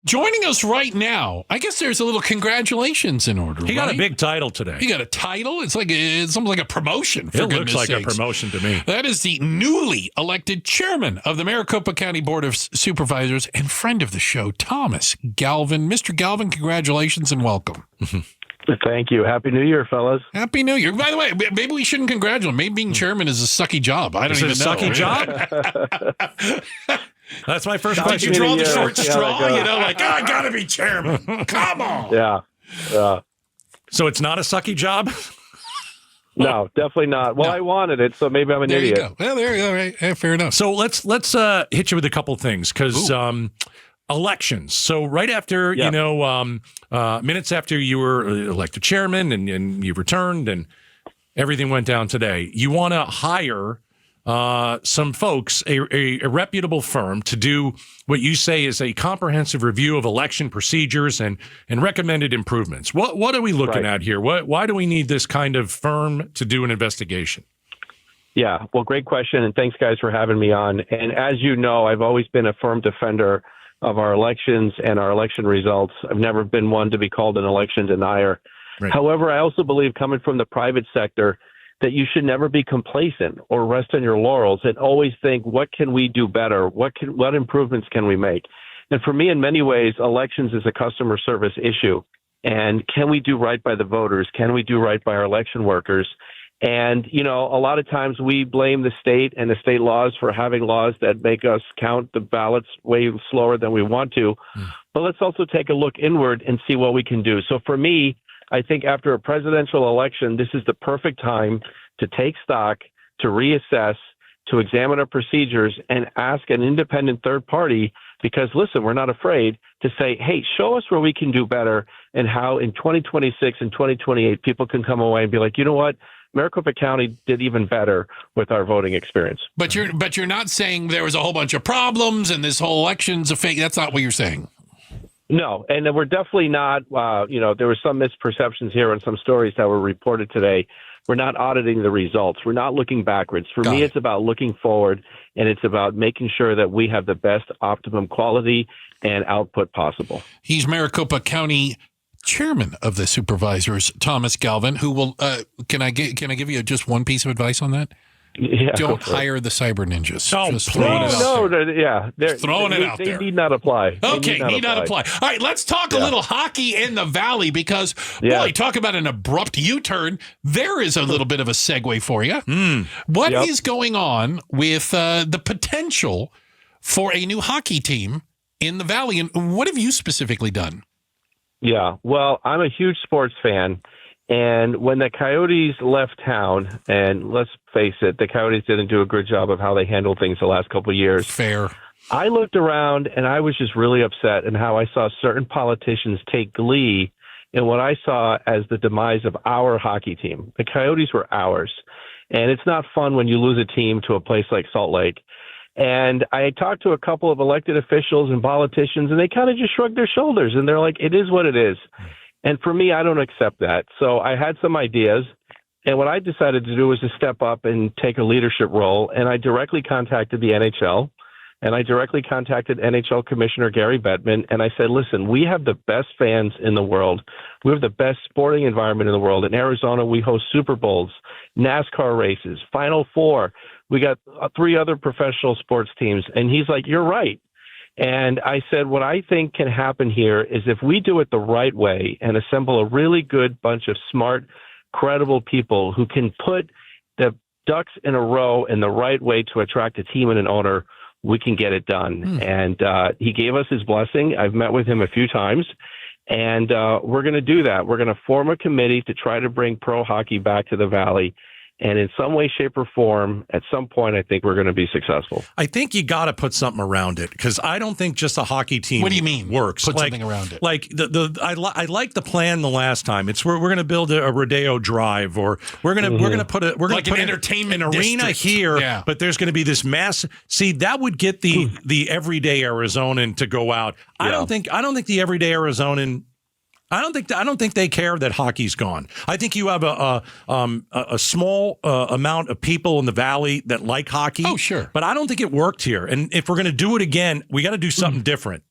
Joining us right now, I guess there's a little congratulations in order. He got a big title today. He got a title? It's almost like a promotion. It looks like a promotion to me. That is the newly elected chairman of the Maricopa County Board of Supervisors and friend of the show, Thomas Galvin. Mr. Galvin, congratulations and welcome. Thank you. Happy New Year, fellas. Happy New Year. By the way, maybe we shouldn't congratulate him. Maybe being chairman is a sucky job. I don't even know. Is it a sucky job? That's my first question. You draw the short straw, I got to be chairman. Come on. Yeah. So it's not a sucky job? No, definitely not. Well, no. I wanted it, so maybe I'm an idiot. You go. Well, there you go. Right. Yeah, fair enough. So let's hit you with a couple things, because elections. So right after, minutes after you were elected chairman and you returned and everything went down today, you want to hire some folks, a reputable firm, to do what you say is a comprehensive review of election procedures and recommended improvements. What are we looking at here? Why do we need this kind of firm to do an investigation? Yeah, well, great question, and thanks, guys, for having me on. And as you know, I've always been a firm defender of our elections and our election results. I've never been one to be called an election denier. Right. However, I also believe, coming from the private sector, that you should never be complacent or rest on your laurels and always think, what can we do better? What improvements can we make? And for me, in many ways, elections is a customer service issue. And can we do right by the voters? Can we do right by our election workers? And, a lot of times we blame the state and the state laws for having laws that make us count the ballots way slower than we want to. But let's also take a look inward and see what we can do. So for me, I think after a presidential election, this is the perfect time to take stock, to reassess, to examine our procedures, and ask an independent third party, because, listen, we're not afraid to say, hey, show us where we can do better and how in 2026 and 2028 people can come away and be like, you know what? Maricopa County did even better with our voting experience. But you're not saying there was a whole bunch of problems and this whole election's a fake. That's not what you're saying. No, and we're definitely not, there were some misperceptions here and some stories that were reported today. We're not auditing the results. We're not looking backwards. For me, it's about looking forward, and it's about making sure that we have the best optimum quality and output possible. He's Maricopa County Chairman of the Supervisors, Thomas Galvin, who will, can I give you just one piece of advice on that? Yeah, don't hire the cyber ninjas. Just throwing it out there. Yeah. Just throwing it out there. They need not apply. Okay, need not apply. All right, let's talk a little hockey in the Valley, because, boy, talk about an abrupt U-turn. There is a little bit of a segue for you. What is going on with the potential for a new hockey team in the Valley, and what have you specifically done? Yeah, well, I'm a huge sports fan. And when the Coyotes left town, and let's face it, the Coyotes didn't do a good job of how they handled things the last couple of years. Fair. I looked around, and I was just really upset in how I saw certain politicians take glee in what I saw as the demise of our hockey team. The Coyotes were ours. And it's not fun when you lose a team to a place like Salt Lake. And I talked to a couple of elected officials and politicians, and they kind of just shrugged their shoulders, and they're like, it is what it is. And for me, I don't accept that. So I had some ideas, and what I decided to do was to step up and take a leadership role. And I directly contacted the NHL, and I directly contacted NHL Commissioner Gary Bettman, and I said, listen, we have the best fans in the world. We have the best sporting environment in the world. In Arizona, we host Super Bowls, NASCAR races, Final Four. We got 3 other professional sports teams. And he's like, you're right. And I said, what I think can happen here is if we do it the right way and assemble a really good bunch of smart, credible people who can put the ducks in a row in the right way to attract a team and an owner, we can get it done. And he gave us his blessing. I've met with him a few times, and we're going to do that. We're going to form a committee to try to bring pro hockey back to the Valley. And in some way, shape, or form, at some point, I think we're going to be successful. I think you got to put something around it, because I don't think just a hockey team. What do you mean? Works. Put something around it. Like I like the plan the last time. It's where we're going to build a Rodeo Drive, or we're going to put an entertainment arena here. But there's going to be this mass. See, that would get the everyday Arizonan to go out. I don't think the everyday Arizonan. I don't think they care that hockey's gone. I think you have a small amount of people in the Valley that like hockey. Oh, sure. But I don't think it worked here. And if we're going to do it again, we got to do something different.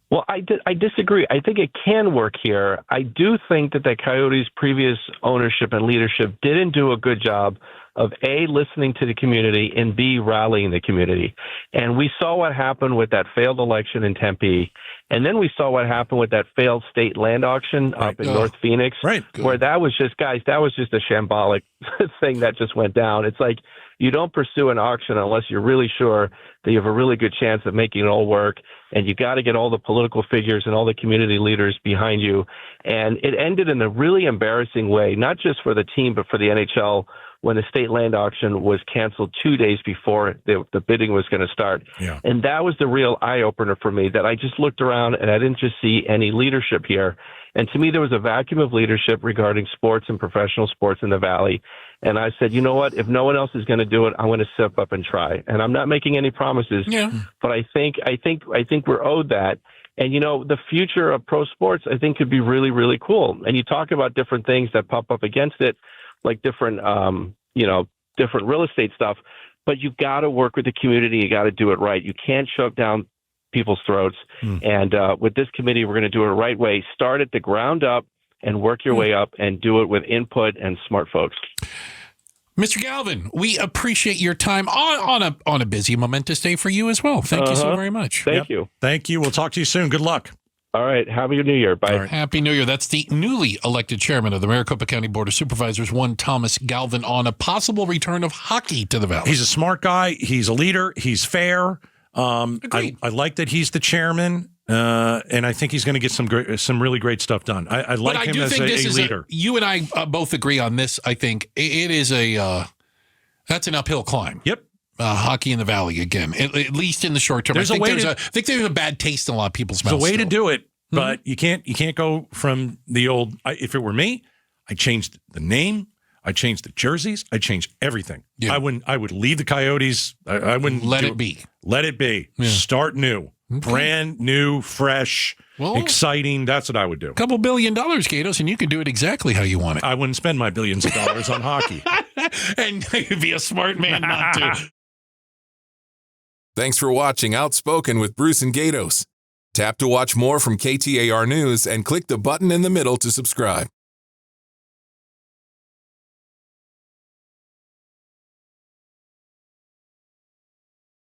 Well, I disagree. I think it can work here. I do think that the Coyotes' previous ownership and leadership didn't do a good job of A, listening to the community, and B, rallying the community. And we saw what happened with that failed election in Tempe. And then we saw what happened with that failed state land auction up in North Phoenix, where that was just a shambolic thing that just went down. It's like, you don't pursue an auction unless you're really sure that you have a really good chance of making it all work. And you got to get all the political figures and all the community leaders behind you. And it ended in a really embarrassing way, not just for the team, but for the NHL, when the state land auction was canceled 2 days before the bidding was going to start. Yeah. And that was the real eye-opener for me, that I just looked around and I didn't just see any leadership here. And to me, there was a vacuum of leadership regarding sports and professional sports in the Valley. And I said, you know what? If no one else is going to do it, I'm going to step up and try. And I'm not making any promises, but I think we're owed that. And, you know, the future of pro sports, I think, could be really, really cool. And you talk about different things that pop up against it, like different real estate stuff. But you got to work with the community. You got to do it right. You can't shove down people's throats. And with this committee, we're going to do it the right way. Start at the ground up and work your way up and do it with input and smart folks. Mr. Galvin, we appreciate your time on a busy, momentous day for you as well. Thank you so very much. Thank you. Thank you. We'll talk to you soon. Good luck. All right. Happy New Year. Bye. Right. Happy New Year. That's the newly elected chairman of the Maricopa County Board of Supervisors, one Thomas Galvin, on a possible return of hockey to the Valley. He's a smart guy. He's a leader. He's fair. I like that he's the chairman, and I think he's going to get some really great stuff done. I like him as a leader. You and I both agree on this. I think it is that's an uphill climb. Yep. Hockey in the Valley again, at least in the short term. I think there's a bad taste in a lot of people's mouths. There's a way to do it, but you can't go from the old. If it were me, I changed the name. I changed the jerseys. I changed everything. Yeah. I would leave the Coyotes. I wouldn't let it be. Let it be. Yeah. Start new. Okay. Brand new, fresh, exciting. That's what I would do. $2 billion, Gatos, and you can do it exactly how you want it. I wouldn't spend my billions of dollars on hockey. And you'd be a smart man not to. Thanks for watching Outspoken with Bruce and Gatos. Tap to watch more from KTAR News and click the button in the middle to subscribe.